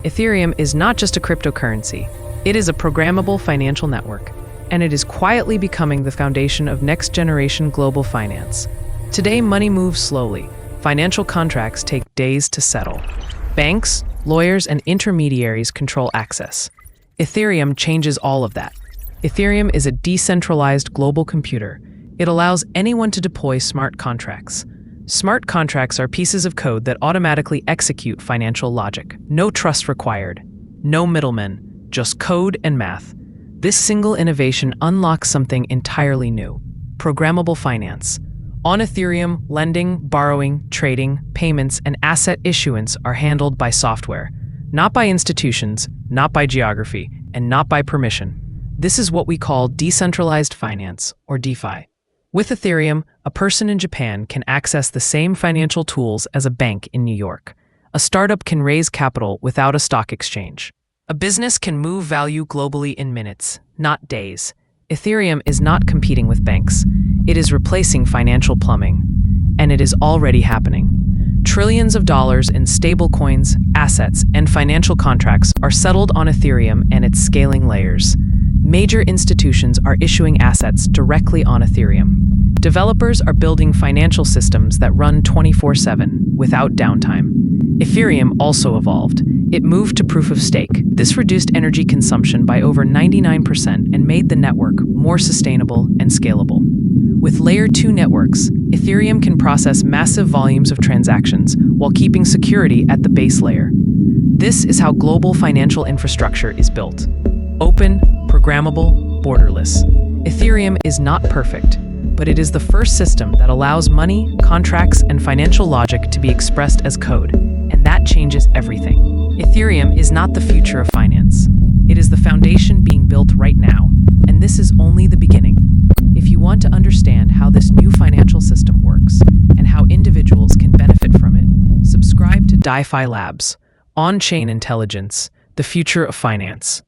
Ethereum is not just a cryptocurrency, it is a programmable financial network, and it is quietly becoming the foundation of next-generation global finance. Today, money moves slowly. Financial contracts take days to settle. Banks, lawyers, and intermediaries control access. Ethereum changes all of that. Ethereum is a decentralized global computer. It allows anyone to deploy smart contracts. Smart contracts are pieces of code that automatically execute financial logic. No trust required. No middlemen. Just code and math. This single innovation unlocks something entirely new: programmable finance. On Ethereum, lending, borrowing, trading, payments, and asset issuance are handled by software, not by institutions, not by geography, and not by permission. This is what we call decentralized finance, or DeFi. With Ethereum, a person in Japan can access the same financial tools as a bank in New York. A startup can raise capital without a stock exchange. A business can move value globally in minutes, not days. Ethereum is not competing with banks. It is replacing financial plumbing. And it is already happening. Trillions of dollars in stablecoins, assets, and financial contracts are settled on Ethereum and its scaling layers. Major institutions are issuing assets directly on Ethereum. Developers are building financial systems that run 24/7 without downtime. Ethereum also evolved. It moved to proof of stake. This reduced energy consumption by over 99% and made the network more sustainable and scalable. With Layer 2 networks, Ethereum can process massive volumes of transactions while keeping security at the base layer. This is how global financial infrastructure is built. Open, programmable, borderless. Ethereum is not perfect, but it is the first system that allows money, contracts, and financial logic to be expressed as code, and that changes everything. Ethereum is not the future of finance. It is the foundation being built right now, and this is only the beginning. If you want to understand how this new financial system works and how individuals can benefit from it, subscribe to DeFi Labs, On-Chain Intelligence, the future of finance.